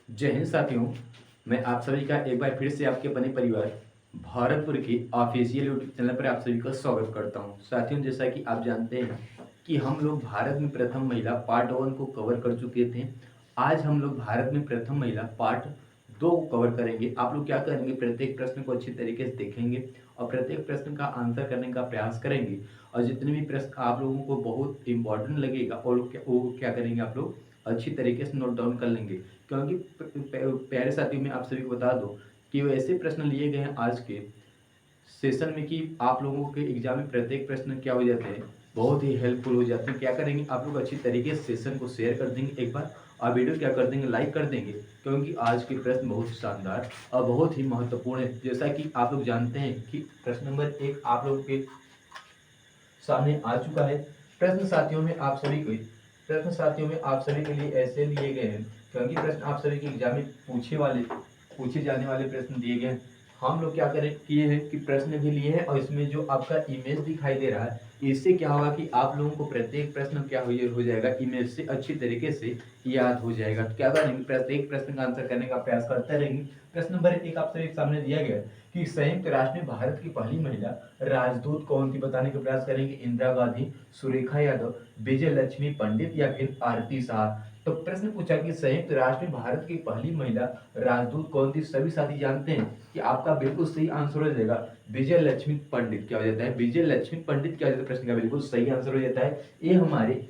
जय हिंद साथियों। मैं आप सभी का एक बार फिर से आपके अपने परिवार भारतपुर के ऑफिशियल यूट्यूब चैनल पर आप सभी का स्वागत करता हूं। साथियों, जैसा कि आप जानते हैं कि हम लोग भारत में प्रथम महिला पार्ट 1 को कवर कर चुके थे। आज हम लोग भारत में प्रथम महिला पार्ट 2 को कवर करेंगे। आप लोग क्या करेंगे, प्रत्येक प्रश्न को अच्छी तरीके से देखेंगे और प्रत्येक प्रश्न का आंसर करने का प्रयास करेंगे। और जितने भी प्रश्न आप लोगों को बहुत इंपॉर्टेंट लगेगा और वो क्या करेंगे, आप लोग अच्छी तरीके से नोट डाउन कर लेंगे। क्योंकि प्यारे साथियों, मैं आप सभी को बता दूं कि वो ऐसे प्रश्न लिए गए हैं आज के सेशन में कि आप लोगों के एग्जाम में प्रत्येक प्रश्न क्या हो जाते हैं, बहुत ही हेल्पफुल हो जाते हैं। क्या करेंगे, आप लोग अच्छी तरीके से सेशन को शेयर कर देंगे एक बार, और वीडियो क्या कर देंगे, लाइक कर देंगे। क्योंकि आज के प्रश्न बहुत शानदार और बहुत ही महत्वपूर्ण है। जैसा कि आप लोग जानते हैं कि प्रश्न नंबर 1 आप लोगों के सामने आ चुका है। प्रश्न साथियों में आप सभी के लिए ऐसे लिए गए हैं क्योंकि प्रश्न आप सभी के एग्जाम में पूछे जाने वाले प्रश्न दिए गए हैं। हम लोग क्या करें किए हैं कि प्रश्न भी लिए हैं और इसमें जो आपका इमेज दिखाई दे रहा है, इससे क्या होगा कि आप लोगों को प्रत्येक प्रश्न क्या हो जाएगा, इमेज से अच्छी तरीके से याद हो जाएगा। तो क्या करेंगे, प्रत्येक प्रश्न का आंसर करने का प्रयास करते रहेंगे। प्रश्न नंबर 1 आप सभी के सामने दिया गया है कि संयुक्त राष्ट्र में भारत की पहली महिला राजदूत कौन थी, बताने का प्रयास करेंगे। इंदिरा गांधी, सुरेखा यादव, विजय लक्ष्मी पंडित या फिर आरती शाह। तो प्रश्न पूछा कि संयुक्त राष्ट्र में भारत की पहली महिला राजदूत कौन थी। सभी साथी जानते हैं कि आपका बिल्कुल सही आंसर हो जाएगा विजय लक्ष्मी पंडित। क्या हो जाता है, विजय लक्ष्मी पंडित क्या हो जाता है, प्रश्न का बिल्कुल सही आंसर हो जाता है। ये हमारे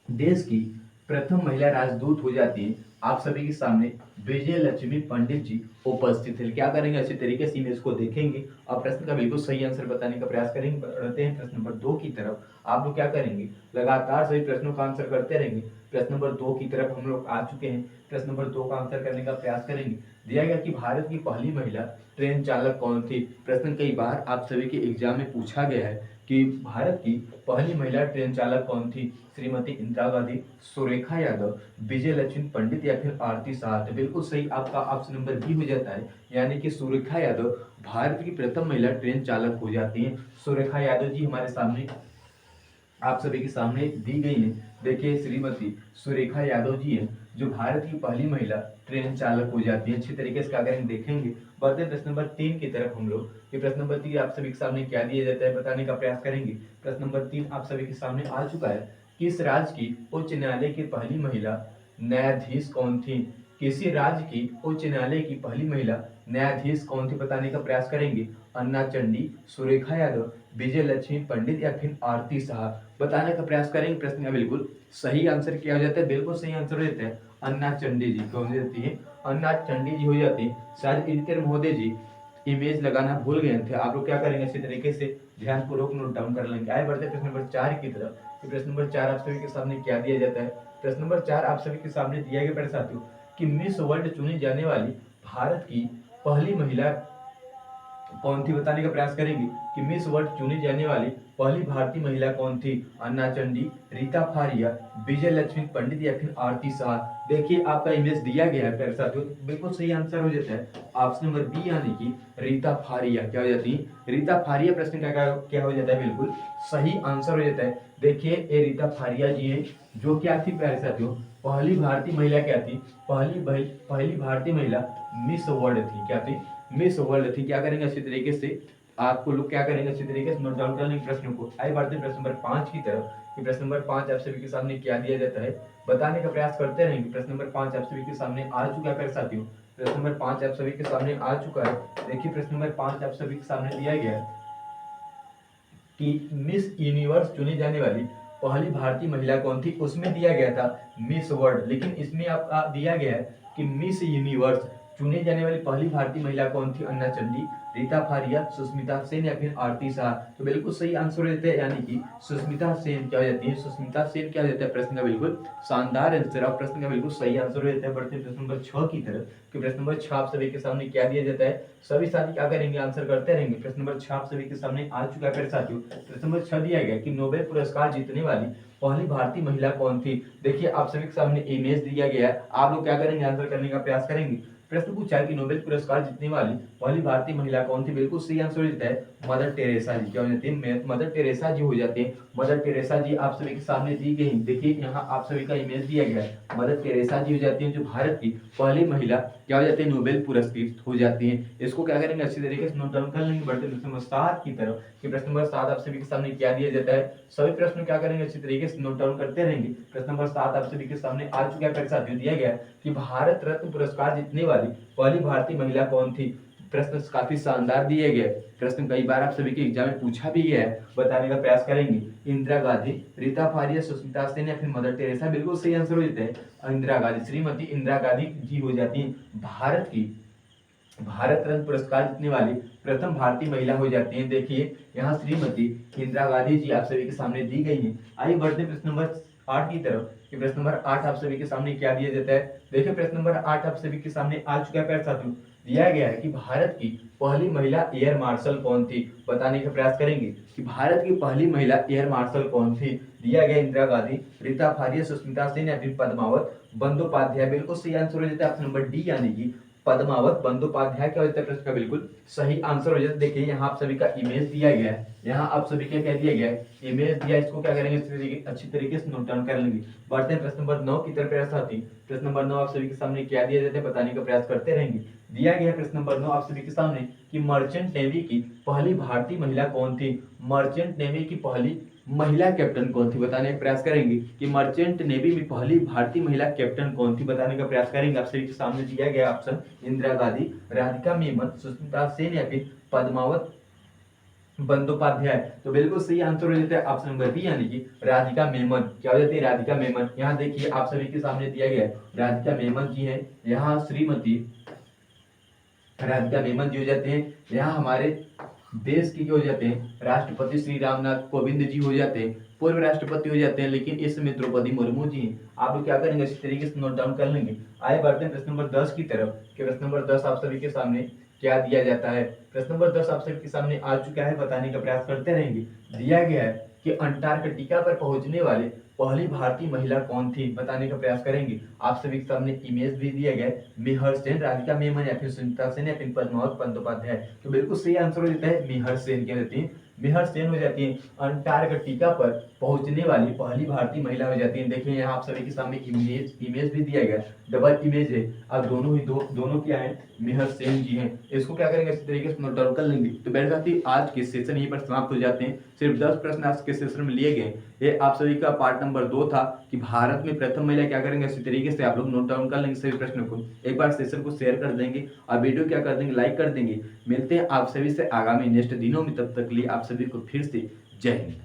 देश की प्रथम महिला राजदूत हो जाती है। आप सभी के सामने विजय लक्ष्मी पंडित जी उपस्थित है। क्या करेंगे, अच्छी तरीके से इमेज को देखेंगे और प्रश्न का बिल्कुल सही आंसर बताने का प्रयास करेंगे। बढ़ते हैं प्रश्न नंबर 2 की तरफ। आप लोग क्या करेंगे, लगातार सभी प्रश्नों का आंसर करते रहेंगे। प्रश्न नंबर 2 की तरफ हम लोग आ चुके हैं। प्रश्न नंबर 2 का आंसर करने का प्रयास करेंगे। दिया गया कि भारत की पहली महिला ट्रेन चालक कौन थी। प्रश्न कई बार आप सभी के एग्जाम में पूछा गया है कि भारत की पहली महिला ट्रेन चालक कौन थी। श्रीमती इंदिरा गांधी, सुरेखा यादव, विजय लक्ष्मी पंडित या फिर आरती शाह। तो बिल्कुल सही आपका ऑप्शन नंबर बी हो जाता है, यानी कि सुरेखा यादव भारत की प्रथम महिला ट्रेन चालक हो जाती हैं। सुरेखा यादव जी हमारे सामने आप सभी के सामने दी गई है। देखिए, श्रीमती सुरेखा यादव जी हैं जो भारत की पहली महिला ट्रेन चालक हो जाती है। अच्छी तरीके से अगर हम देखेंगे। बढ़ते प्रश्न नंबर 3 की तरफ हम लोग, कि प्रश्न नंबर 3 आप सभी के सामने क्या दिया जाता है बताने का प्रयास करेंगे। प्रश्न नंबर 3 आप सभी के सामने आ चुका है। किस राज्य की उच्च न्यायालय की पहली महिला न्यायाधीश कौन थी। किसी राज्य की उच्च न्यायालय की पहली महिला न्यायाधीश कौन थी, बताने का प्रयास करेंगे। अन्ना चंडी, सुरेखा यादव, विजय लक्ष्मी पंडित या फिर आरती शाह। बताने का प्रयास करेंगे। प्रश्न का बिल्कुल सही आंसर क्या हो जाता है, बिल्कुल सही आंसर हो जाता है अन्ना चंडी जी। कौन सी जाती है, अन्ना चंडी जी हो जाती है। शायद इनकर महोदय जी इमेज लगाना भूल गए थे। आप लोग क्या करेंगे, इसी तरीके से ध्यानपूर्वक नोट डाउन कर लेंगे। आए बढ़ते प्रश्न नंबर 4 की तरफ। प्रश्न नंबर 4 आप सभी के सामने क्या दिया जाता है। प्रश्न नंबर 4 आप सभी के सामने दिया गया मेरे साथियों कि मिस वर्ल्ड चुनी जाने वाली भारत की पहली महिला कौन थी, बताने का प्रयास करेंगे कि मिस वर्ल्ड चुनी जाने वाली पहली भारतीय महिला कौन थी। अन्ना चंडी, रीता फारिया, विजय लक्ष्मी पंडित या फिर आरती शाह। देखिए, आपका इमेज दिया गया है प्यारे साथियों, बिल्कुल सही आंसर हो जाता है ऑप्शन नंबर बी, यानी कि रीता फारिया। क्या हो जाती है, रीता फारिया। प्रश्न का क्या हो जाता है, बिल्कुल सही आंसर हो जाता है। देखिए, ये रीता फारिया जी है जो क्या थी प्यारे साथियों, पहली भारतीय महिला क्या थी, पहली भारतीय महिला मिस वर्ल्ड थी। क्या थी, मिस वर्ल्ड थी। क्या करेंगे, अच्छी तरीके से आपको लोग क्या करेंगे, अच्छी तरीके से नोट डाउन कर लेंगे प्रश्नों को। आइए बढ़ते हैं प्रश्न नंबर 5 की तरफ। कि प्रश्न नंबर 5 आप सभी के सामने क्या दिया जाता है, बताने का प्रयास करते रहेंगे। प्रश्न नंबर 5 आप सभी के सामने आ चुका है साथियों। प्रश्न नंबर 5 आप सभी के सामने आ चुका है। देखिए, प्रश्न नंबर 5 आप सभी के सामने दिया गया है कि मिस यूनिवर्स चुनी जाने वाली पहली भारतीय महिला कौन थी। उसमें दिया गया था मिस वर्ल्ड, लेकिन इसमें आपका दिया गया है कि मिस यूनिवर्स चुनी जाने वाली पहली भारतीय महिला कौन थी। अन्ना चंडी, रीता फारिया, सुष्मिता सेन या फिर आरती शाह। तो बिल्कुल सही आंसर देते हैं, यानी कि सुष्मिता सेन क्या हो जाती है, सुष्मिता सेन क्या हो जाता है। प्रश्न का बिल्कुल शानदार आंसर और प्रश्न का बिल्कुल सही आंसर हो जाता है। बढ़ते प्रश्न नंबर 6 की तरफ। कि प्रश्न नंबर 6 आप सभी के सामने क्या दिया जाता है, सभी साथी क्या करेंगे, आंसर करते रहेंगे। प्रश्न नंबर 6 आप सभी के सामने आ चुका है साथियों। प्रश्न नंबर 6 दिया गया कि नोबेल पुरस्कार जीतने वाली पहली भारतीय महिला कौन थी। देखिए, आप सभी के सामने इमेज दिया गया है। आप लोग क्या करेंगे, आंसर करने का प्रयास करेंगे। प्रश्न पूछा कि नोबेल पुरस्कार जीतने वाली पहली भारतीय महिला कौन थी? बिल्कुल सही आंसर हो जाता है मदर टेरेसा जी। क्या हो जाती है? मदर टेरेसा जी हो जाती है। मदर टेरेसा जी आप सभी के सामने दी गई। देखिए यहाँ आप सभी का इमेज दिया गया है। मदर टेरेसा जी हो जाती है जो भारत की पहली महिला क्या हो जाती है? नोबेल पुरस्कृत हो जाती है। इसको क्या करेंगे? अच्छी तरीके से नोट डाउन कर लेंगे। बढ़ते प्रश्न नंबर 7 की तरफ कि प्रश्न नंबर 7 आप सभी के सामने क्या दिया जाता है। सभी प्रश्न क्या करेंगे? अच्छी तरीके से नोट डाउन करते रहेंगे। प्रश्न नंबर 7 आप सभी के सामने आ चुका है। परीक्षा दिया गया है कि भारत रत्न पुरस्कार जीतने वाली पहली भारतीय महिला कौन थी? प्रश्न काफी शानदार दिए गए। प्रश्न कई बार आप सभी के एग्जाम में पूछा भी गया है, बताने का प्रयास करेंगे। इंदिरा गांधी, रीता फारिया, सुष्मिता सेन या फिर मदर टेरेसा? बिल्कुल सही आंसर हो जाता है इंदिरा गांधी। श्रीमती इंदिरा गांधी जी हो जाती है भारत रत्न पुरस्कार जीतने वाली प्रथम भारतीय महिला हो जाती हैं। देखिए यहाँ श्रीमती इंदिरा गांधी जी आप सभी के सामने दी गई हैं। आइए बढ़ते प्रश्न नंबर 8 की तरफ कि प्रश्न नंबर 8 आप सभी के सामने क्या दिया जाता है। देखिए प्रश्न नंबर 8 आप सभी के सामने आ चुका है। प्यारे साथियों दिया गया है कि भारत की पहली महिला एयर मार्शल कौन थी? बताने का प्रयास करेंगे कि भारत की पहली महिला एयर मार्शल कौन थी। दिया गया इंदिरा गांधी, रीता फारिया, सुष्मिता सेन या फिर पद्मावत बंदोपाध्याय? बिल्कुल सही आंसर हो जाता है ऑप्शन नंबर डी यानी कि पद्मावत बंदोपाध्याय। क्या हो जाता है प्रश्न का बिल्कुल सही आंसर हो जाता है। देखिए यहाँ आप सभी का इमेज दिया गया है। यहाँ आप सभी का क्या दिया गया है? इमेज दिया। इसको क्या करेंगे? अच्छी तरीके से नोट डाउन कर लेंगे। बढ़ते हैं प्रश्न नंबर 9 की तरफ। प्रयास साथी प्रश्न नंबर 9 आप सभी के सामने क्या दिया जाता है? बताने का प्रयास करते रहेंगे। दिया गया प्रश्न नंबर 9 आप सभी के सामने कि मर्चेंट नेवी की पहली भारतीय महिला कौन थी? मर्चेंट नेवी की पहली महिला कैप्टन कौन थी? बताने का प्रयास करेंगे कि मर्चेंट नेवी में पहली भारतीय महिला कैप्टन कौन थी। बताने का प्रयास करेंगे। आप सभी के सामने दिया गया ऑप्शन इंदिरा गांधी, राधिका मेमन, सुष्मिता सेन या फिर पद्मावत बंदोपाध्याय? तो बिल्कुल सही आंसर हो जाता है ऑप्शन नंबर बी यानी कि राधिका मेमन। क्या हो जाती है? राधिका मेमन। यहाँ देखिए आप सभी के सामने दिया गया है राधिका मेमन जी है। यहाँ श्रीमती राधिका मेमन जी हो जाते हैं। यहाँ हमारे देश की हो जाते हैं राष्ट्रपति श्री रामनाथ कोविंद जी हो जाते हैं। पूर्व राष्ट्रपति हो जाते हैं लेकिन इस समय द्रौपदी मुर्मू जी हैं। आप लोग क्या करेंगे? इस तरीके से नोट डाउन कर लेंगे। आइए बढ़ते हैं प्रश्न नंबर 10 की तरफ कि प्रश्न नंबर 10 आप सभी के सामने क्या दिया जाता है। प्रश्न नंबर 10 आप सभी के सामने आ चुका है। बताने का प्रयास करते रहेंगे। दिया गया है कि अंटार्कटिका पर पहुंचने वाले पहली भारतीय महिला कौन थी? बताने का प्रयास करेंगे। आप सभी के सामने इमेज भी दिया गया है। मेहर सेन, राधिका मेमन या फिर सुनीता सेन या फिर पद्मावत बंदोपाध्याय? तो बिल्कुल सही आंसर हो जाता है मेहर सेन। क्या होती है? मेहर सेन हो जाती है अंटार्कटिका पर पहुंचने वाली पहली भारतीय महिला हो जाती है। देखिए यहाँ आप सभी के सामने इमेज भी दिया गया, डबल इमेज है। अब दोनों क्या है? मेहर सेन जी हैं। इसको क्या करेंगे? इस तरीके से नोट डाउन कर लेंगे। तो मेरे साथी आज के सेशन यहीं पर समाप्त हो जाते हैं। सिर्फ 10 प्रश्न आज के सेशन में लिए गए। ये आप सभी का पार्ट नंबर 2 था कि भारत में प्रथम महिला। क्या करेंगे? इसी तरीके से आप लोग नोट डाउन कर लेंगे सभी प्रश्नों को। एक बार सेशन को शेयर कर देंगे और वीडियो क्या कर देंगे? लाइक कर देंगे। मिलते हैं आप सभी से आगामी नेक्स्ट दिनों में। तब तक के लिए आप सभी को फिर से जय हिंद।